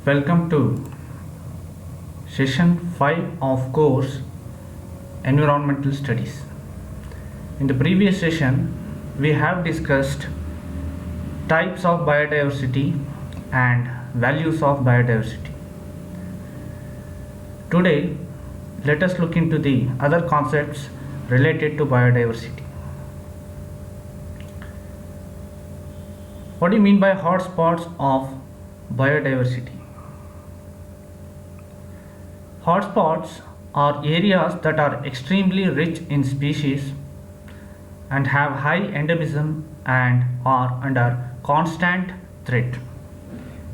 Welcome to session 5 of course Environmental Studies. In the previous session, we have discussed types of biodiversity and values of biodiversity. Today, let us look into the other concepts related to biodiversity. What do you mean by hotspots of biodiversity? Hotspots are areas that are extremely rich in species and have high endemism and are under constant threat.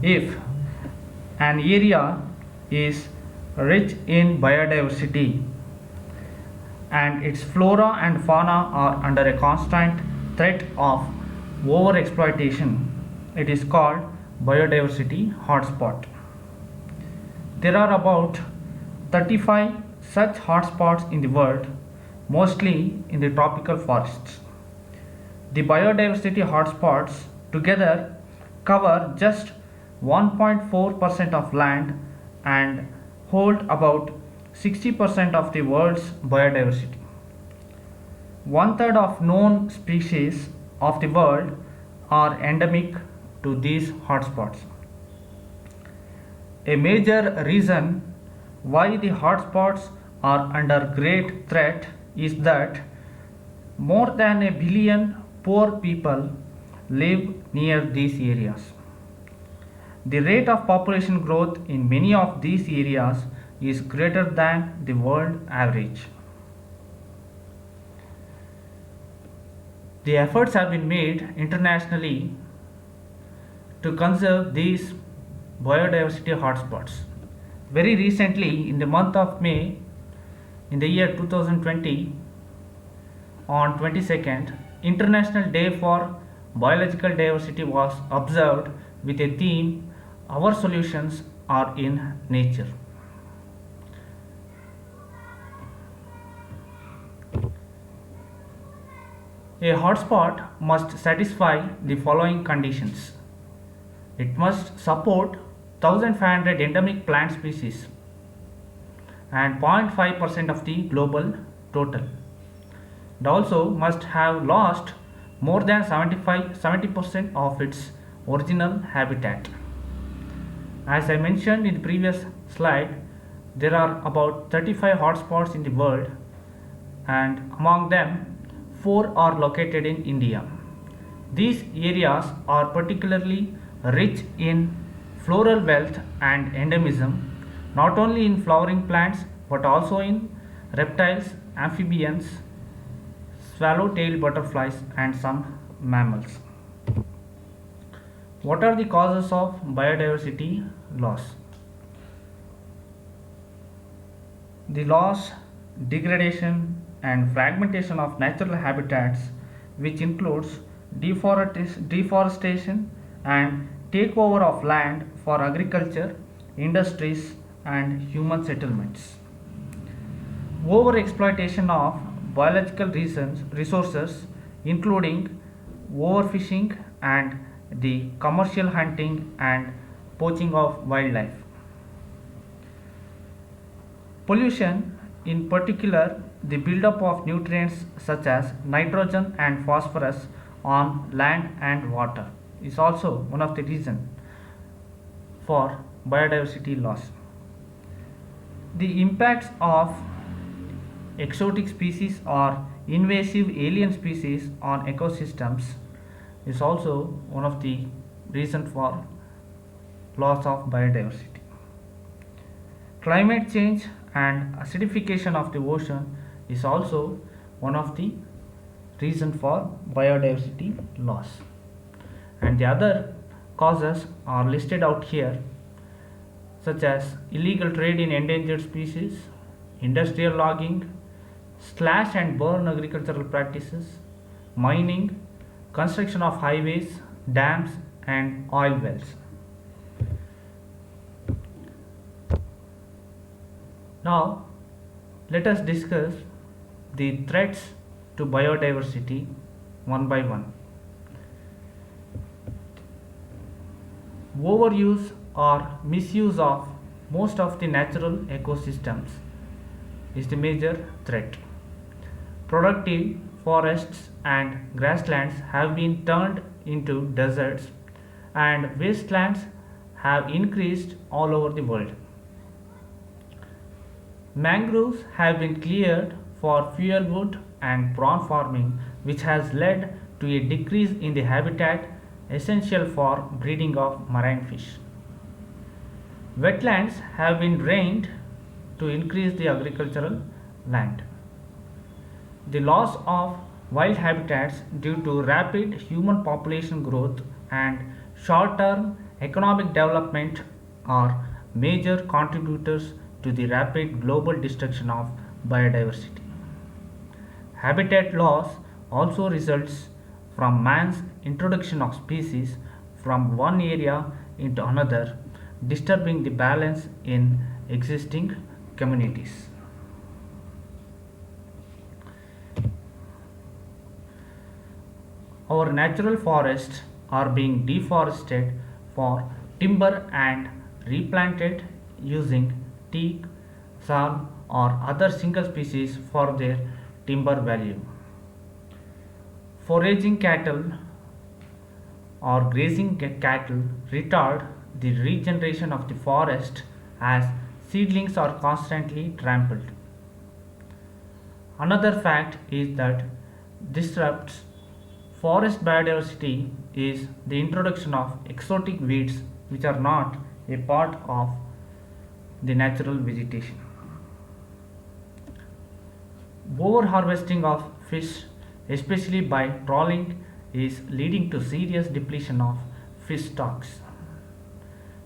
If an area is rich in biodiversity and its flora and fauna are under a constant threat of overexploitation, it is called biodiversity hotspot. There are about 35 such hotspots in the world, mostly in the tropical forests. The biodiversity hotspots together cover just 1.4% of land and hold about 60% of the world's biodiversity. One third of known species of the world are endemic to these hotspots. A major reason why the hotspots are under great threat is that more than 1 billion poor people live near these areas. The rate of population growth in many of these areas is greater than the world average. The efforts have been made internationally to conserve these biodiversity hotspots. Very recently, in the month of May, in the year 2020, on 22nd, International Day for Biological Diversity was observed with a theme, Our Solutions Are in Nature. A hotspot must satisfy the following conditions. It must support 1500 endemic plant species and 0.5% of the global total. It also must have lost more than 70% of its original habitat. As I mentioned in the previous slide, there are about 35 hotspots in the world, and among them 4 are located in India. These areas are particularly rich in floral wealth and endemism, not only in flowering plants but also in reptiles, amphibians, swallow-tailed butterflies, and some mammals. What are the causes of biodiversity loss? The loss, degradation, and fragmentation of natural habitats, which includes deforestation and takeover of land for agriculture, industries, and human settlements. Overexploitation of biological resources, including overfishing and the commercial hunting and poaching of wildlife. Pollution, in particular, the buildup of nutrients such as nitrogen and phosphorus on land and water, is also one of the reasons for biodiversity loss. The impacts of exotic species or invasive alien species on ecosystems is also one of the reasons for loss of biodiversity. Climate change and acidification of the ocean is also one of the reasons for biodiversity loss. And the other causes are listed out here, such as illegal trade in endangered species, industrial logging, slash and burn agricultural practices, mining, construction of highways, dams, and oil wells. Now, let us discuss the threats to biodiversity one by one. Overuse or misuse of most of the natural ecosystems is the major threat. Productive forests and grasslands have been turned into deserts, and wastelands have increased all over the world. Mangroves have been cleared for fuelwood and prawn farming, which has led to a decrease in the habitat essential for breeding of marine fish. Wetlands have been drained to increase the agricultural land. The loss of wild habitats due to rapid human population growth and short term economic development are major contributors to the rapid global destruction of biodiversity. Habitat loss also results from man's introduction of species from one area into another, disturbing the balance in existing communities. Our natural forests are being deforested for timber and replanted using teak, sal, or other single species for their timber value. Foraging cattle or grazing cattle retard the regeneration of the forest as seedlings are constantly trampled. Another fact is that disrupts forest biodiversity is the introduction of exotic weeds which are not a part of the natural vegetation. Overharvesting of fish, especially by trawling, is leading to serious depletion of fish stocks.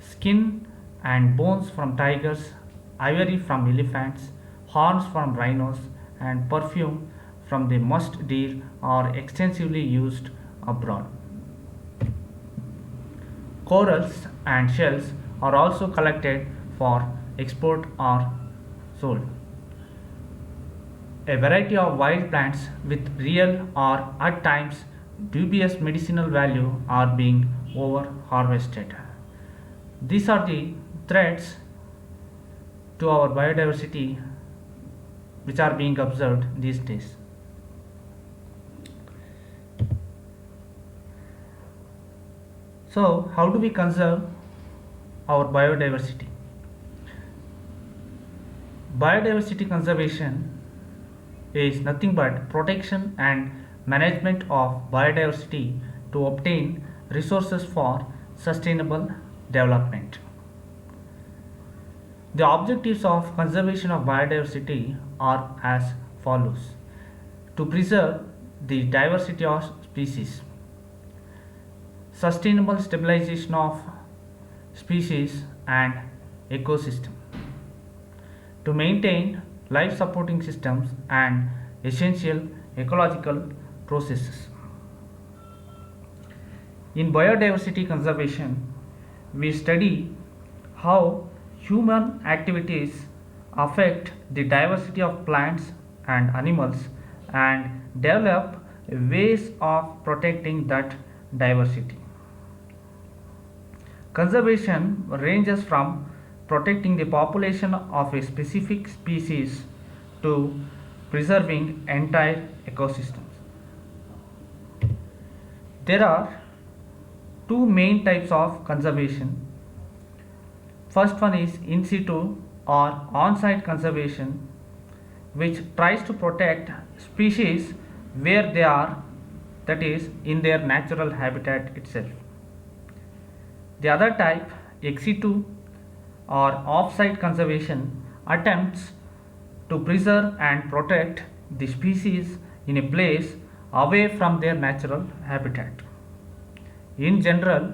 Skin and bones from tigers, ivory from elephants, horns from rhinos, and perfume from the musk deer are extensively used abroad. Corals and shells are also collected for export or sold. A variety of wild plants with real or at times dubious medicinal value are being over harvested. These are the threats to our biodiversity which are being observed these days. So, how do we conserve our biodiversity? Biodiversity conservation is nothing but protection and management of biodiversity to obtain resources for sustainable development. The objectives of conservation of biodiversity are as follows: to preserve the diversity of species, sustainable stabilization of species and ecosystem, to maintain life supporting systems and essential ecological processes. In biodiversity conservation, we study how human activities affect the diversity of plants and animals and develop ways of protecting that diversity. Conservation ranges from protecting the population of a specific species to preserving entire ecosystems. There are two main types of conservation. First one is in situ or on-site conservation, which tries to protect species where they are, that is, in their natural habitat itself. The other type, ex situ or off-site conservation, attempts to preserve and protect the species in a place away from their natural habitat. In general,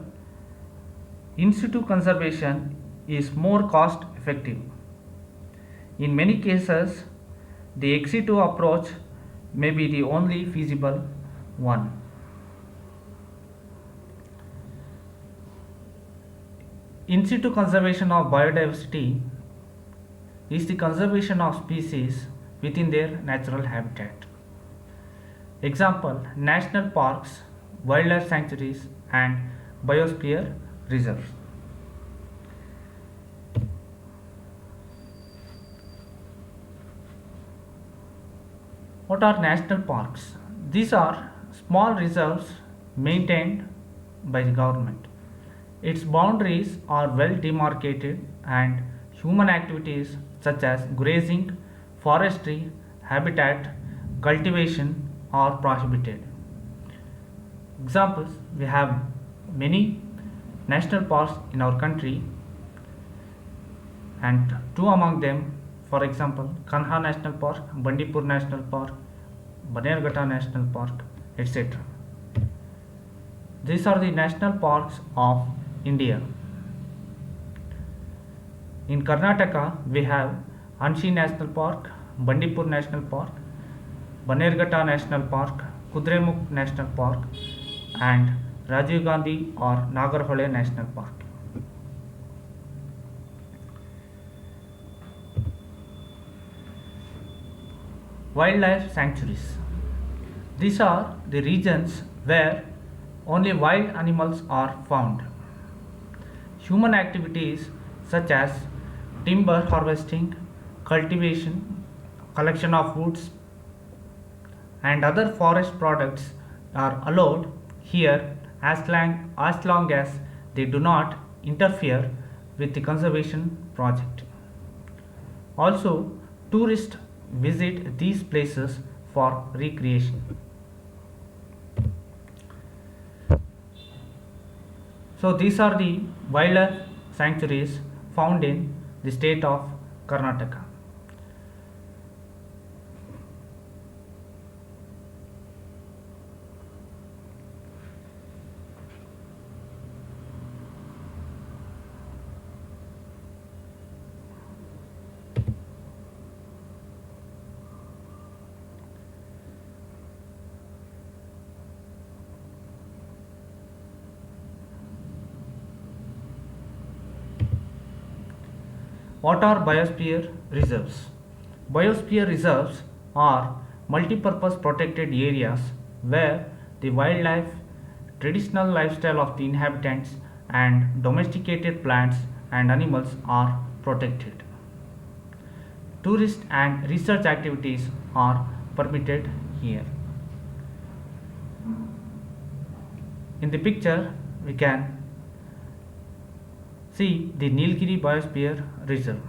in situ conservation is more cost effective. In many cases, the ex situ approach may be the only feasible one. In situ conservation of biodiversity is the conservation of species within their natural habitat. Example: national parks, wildlife sanctuaries, and biosphere reserves. What are national parks? These are small reserves maintained by the government. Its boundaries are well demarcated and human activities such as grazing, forestry, habitat, cultivation are prohibited. Examples, we have many national parks in our country, and two among them, for example, Kanha National Park, Bandipur National Park, Banerghatta National Park, etc. These are the national parks of India. In Karnataka, we have Anshi National Park, Bandipur National Park, Banerghatta National Park, Kudremukh National Park, and Rajiv Gandhi or Nagarhole National Park. Wildlife sanctuaries. These are the regions where only wild animals are found. Human activities such as timber harvesting, cultivation, collection of woods, and other forest products are allowed here as long as they do not interfere with the conservation project. Also, tourists visit these places for recreation. So, these are the wildlife sanctuaries found in the state of Karnataka. What are biosphere reserves? Biosphere reserves are multi-purpose protected areas where the wildlife, traditional lifestyle of the inhabitants, and domesticated plants and animals are protected. Tourist and research activities are permitted here. In the picture, we can see the Nilgiri Biosphere Reserve.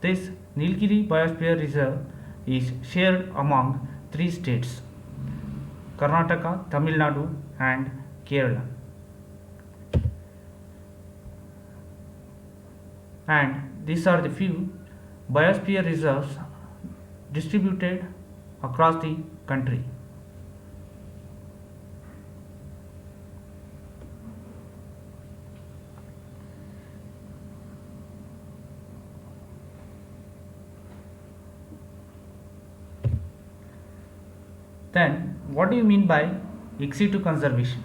This Nilgiri Biosphere Reserve is shared among three states: Karnataka, Tamil Nadu, and Kerala. And these are the few biosphere reserves distributed across the country. Then, what do you mean by ex situ conservation?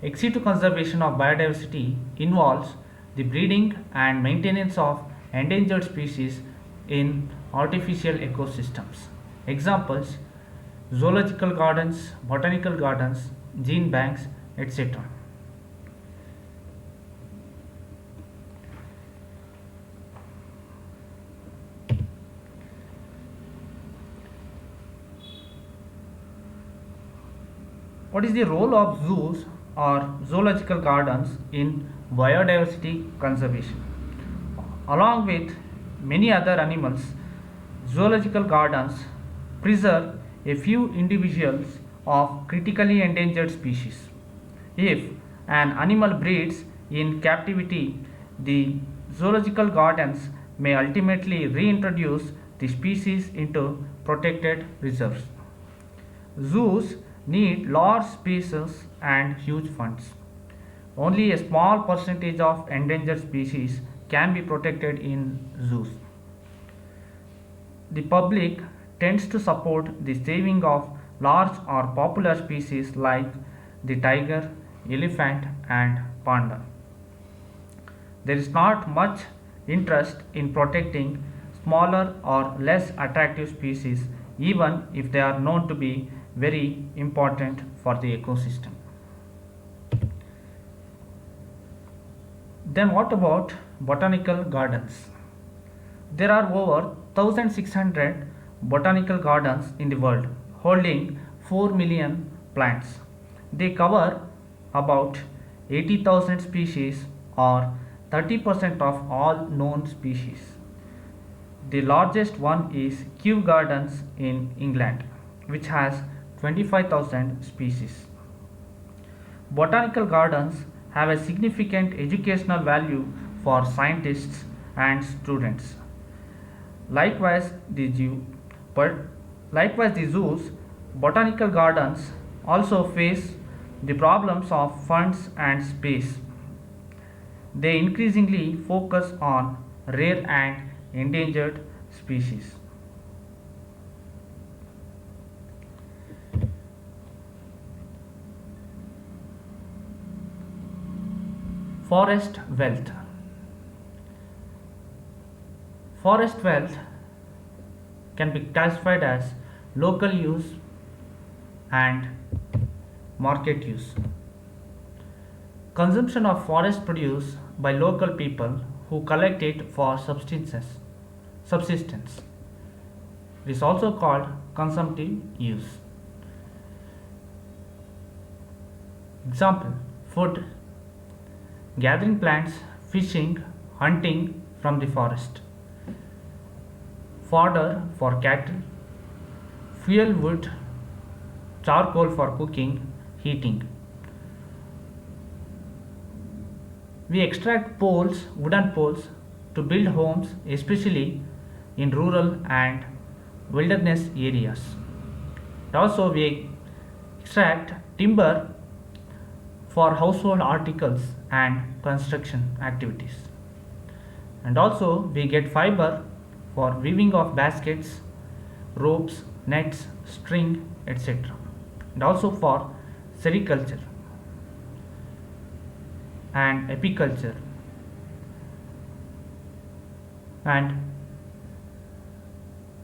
Ex situ conservation of biodiversity involves the breeding and maintenance of endangered species in artificial ecosystems. Examples: zoological gardens, botanical gardens, gene banks, etc. What is the role of zoos or zoological gardens in biodiversity conservation? Along with many other animals, zoological gardens preserve a few individuals of critically endangered species. If an animal breeds in captivity, the zoological gardens may ultimately reintroduce the species into protected reserves. Zoos need large spaces and huge funds. Only a small percentage of endangered species can be protected in zoos. The public tends to support the saving of large or popular species like the tiger, elephant, and panda. There is not much interest in protecting smaller or less attractive species, even if they are known to be very important for the ecosystem. Then, what about botanical gardens? There are over 1600 botanical gardens in the world, holding 4 million plants. They cover about 80,000 species or 30% of all known species. The largest one is Kew Gardens in England, which has 25,000 species. Botanical gardens have a significant educational value for scientists and students. Likewise, the zoo, but likewise the zoos, botanical gardens also face the problems of funds and space. They increasingly focus on rare and endangered species. Forest wealth. Forest wealth can be classified as local use and market use. Consumption of forest produce by local people who collect it for subsistence. It is also called consumptive use. Example: food, gathering plants, fishing, hunting from the forest, fodder for cattle, fuel wood, charcoal for cooking, heating. We extract wooden poles to build homes, especially in rural and wilderness areas. Also, we extract timber for household articles and construction activities. And also, we get fiber for weaving of baskets, ropes, nets, string, etc. And also for sericulture and apiculture, and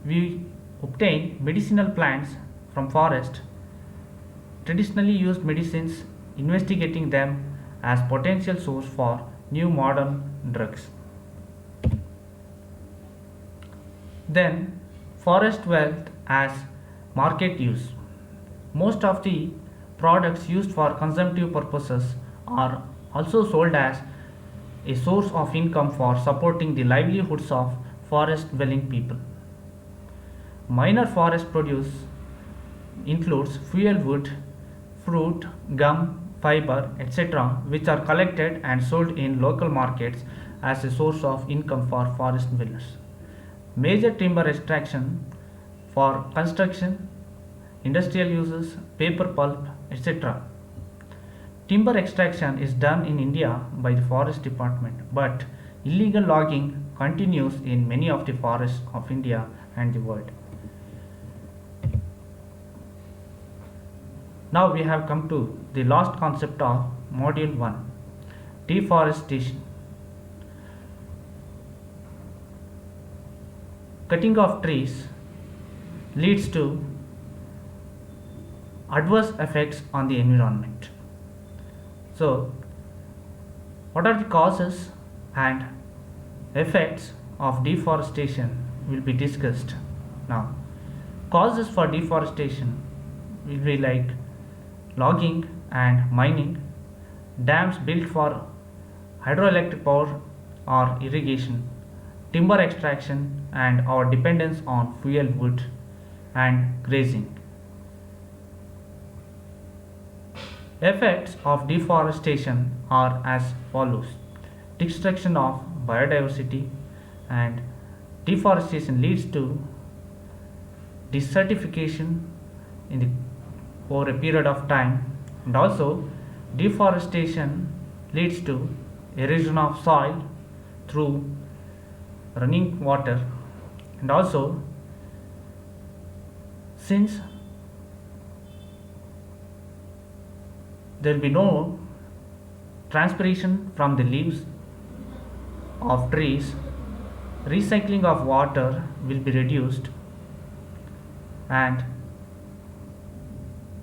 we obtain medicinal plants from forest, traditionally used medicines, investigating them as potential source for new modern drugs. Then forest wealth as market use. Most of the products used for consumptive purposes are also sold as a source of income for supporting the livelihoods of forest dwelling people. Minor forest produce includes fuel wood, fruit, gum, fiber, etc., which are collected and sold in local markets as a source of income for forest dwellers. Major timber extraction for construction, industrial uses, paper pulp, etc. Timber extraction is done in India by the Forest Department, but illegal logging continues in many of the forests of India and the world. Now we have come to the last concept of Module 1, deforestation. Cutting of trees leads to adverse effects on the environment. So, what are the causes and effects of deforestation will be discussed now. Causes for deforestation will be like logging and mining, dams built for hydroelectric power or irrigation, timber extraction, and our dependence on fuel wood and grazing. Effects of deforestation are as follows: destruction of biodiversity, and deforestation leads to desertification in the over a period of time, and also deforestation leads to erosion of soil through running water, and also since there will be no transpiration from the leaves of trees, recycling of water will be reduced, and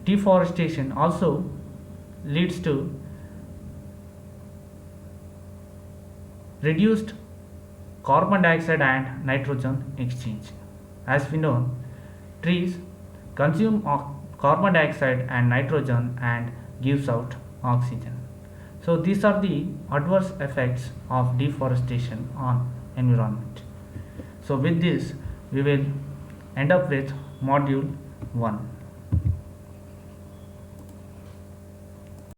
deforestation also leads to reduced carbon dioxide and nitrogen exchange. As we know, Trees consume carbon dioxide and nitrogen and gives out oxygen. So these are the adverse effects of deforestation on environment. So with this we will end up with module 1.